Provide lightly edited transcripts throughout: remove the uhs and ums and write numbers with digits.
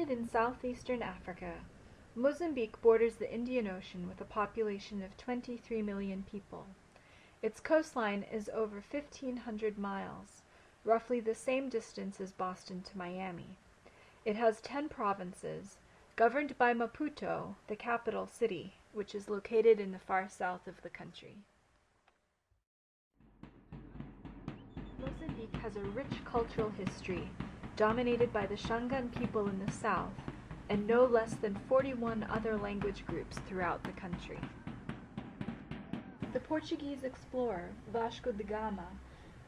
Located in southeastern Africa, Mozambique borders the Indian Ocean with a population of 23 million people. Its coastline is over 1,500 miles, roughly the same distance as Boston to Miami. It has 10 provinces, governed by Maputo, the capital city, which is located in the far south of the country. Mozambique has a rich cultural history, dominated by the Shangaan people in the south, and no less than 41 other language groups throughout the country. The Portuguese explorer Vasco da Gama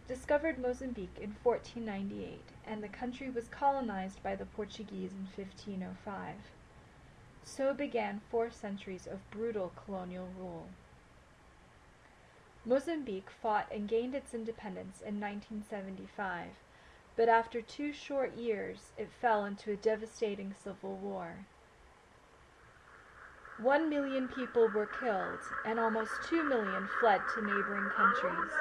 discovered Mozambique in 1498, and the country was colonized by the Portuguese in 1505. So began 4 centuries of brutal colonial rule. Mozambique fought and gained its independence in 1975, but after 2 short years it fell into a devastating civil war. 1 million people were killed, and almost 2 million fled to neighboring countries.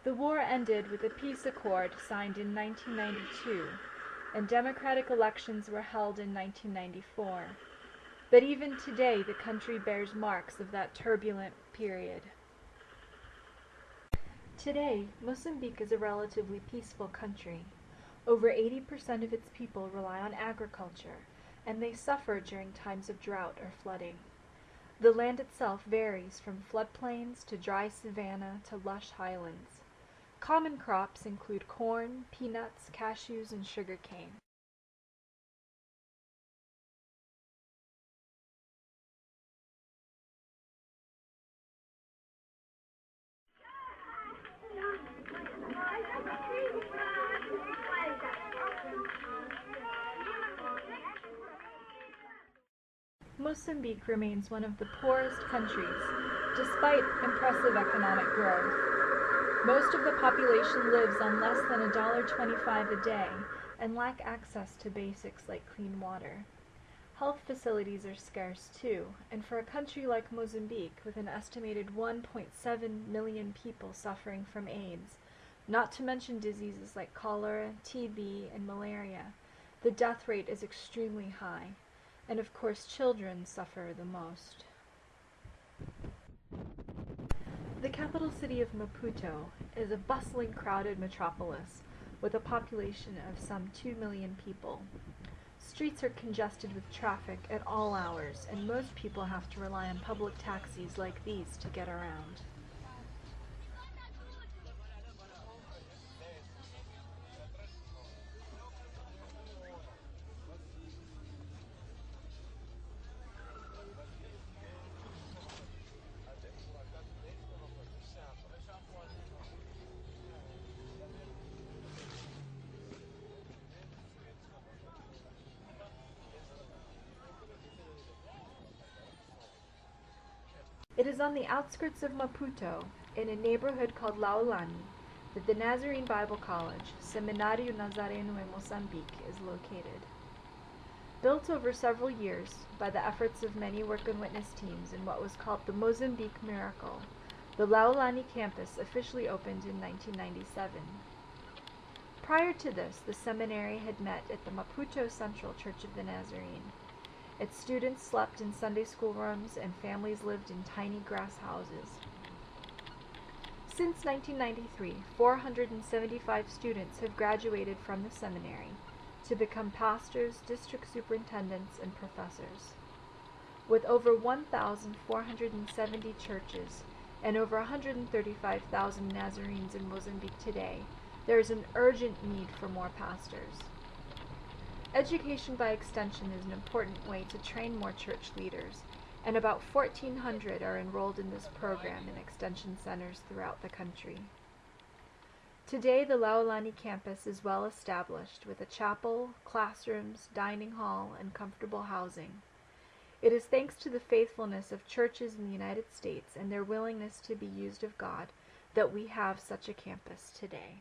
The war ended with a peace accord signed in 1992, and democratic elections were held in 1994. But even today, the country bears marks of that turbulent period. Today, Mozambique is a relatively peaceful country. Over 80% of its people rely on agriculture, and they suffer during times of drought or flooding. The land itself varies from floodplains to dry savanna to lush highlands. Common crops include corn, peanuts, cashews, and sugarcane. Mozambique remains one of the poorest countries, despite impressive economic growth. Most of the population lives on less than $1.25 a day and lack access to basics like clean water. Health facilities are scarce too, and for a country like Mozambique with an estimated 1.7 million people suffering from AIDS, not to mention diseases like cholera, TB, and malaria, the death rate is extremely high, and of course children suffer the most. The capital city of Maputo is a bustling, crowded metropolis with a population of some 2 million people. Streets are congested with traffic at all hours, and most people have to rely on public taxis like these to get around. It is on the outskirts of Maputo, in a neighborhood called Laulani, that the Nazarene Bible College, Seminário Nazareno em Mozambique, is located. Built over several years by the efforts of many work and witness teams in what was called the Mozambique Miracle, the Laulani campus officially opened in 1997. Prior to this, the seminary had met at the Maputo Central Church of the Nazarene. Its students slept in Sunday school rooms, and families lived in tiny grass houses. Since 1993, 475 students have graduated from the seminary to become pastors, district superintendents, and professors. With over 1,470 churches and over 135,000 Nazarenes in Mozambique today, there is an urgent need for more pastors. Education by extension is an important way to train more church leaders, and about 1,400 are enrolled in this program in extension centers throughout the country. Today, the Laulani campus is well established with a chapel, classrooms, dining hall, and comfortable housing. It is thanks to the faithfulness of churches in the United States and their willingness to be used of God that we have such a campus today.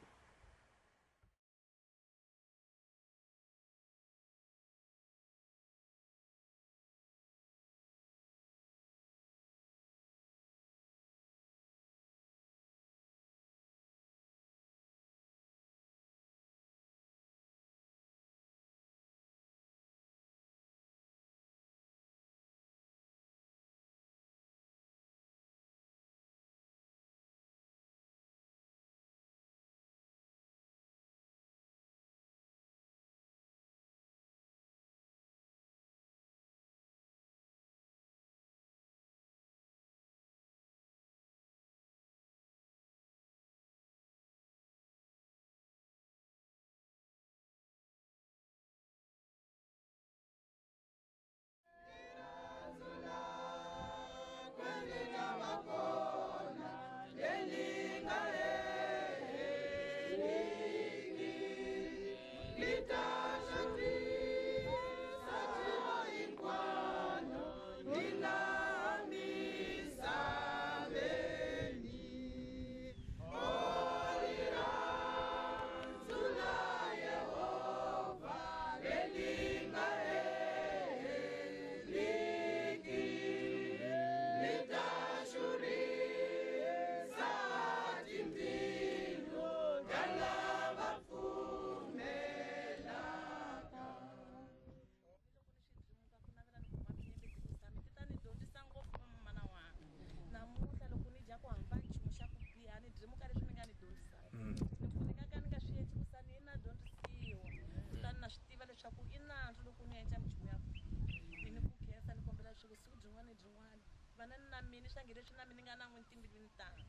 vana na mina xange leswi na mina ni nga na n'wi timbilwini tani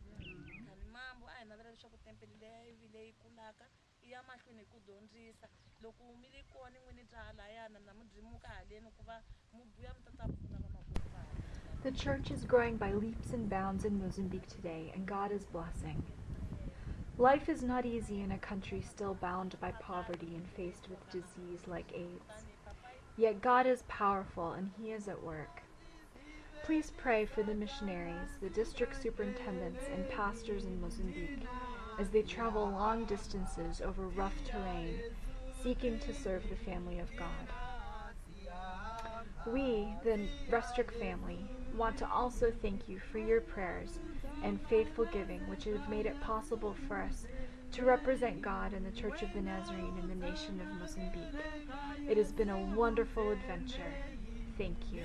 khale mambo a hi navela leswaku tempele leyi yi vile yi kulaka yi ya mahlweni hi ku dyondzisa loko mi li kona n'wini bya halayana na mudrimuka haleni ku va mu buya mi ta ta pfuna vamakwerhu va haleni. The church is growing by leaps and bounds in Mozambique today, and God is blessing. Life is not easy in a country still bound by poverty and faced with disease like AIDS. Yet God is powerful and He is at work. Please pray for the missionaries, the district superintendents, and pastors in Mozambique as they travel long distances over rough terrain, seeking to serve the family of God. We, the Rustrick family, want to also thank you for your prayers and faithful giving, which have made it possible for us to represent God in the Church of the Nazarene in the nation of Mozambique. It has been a wonderful adventure. Thank you.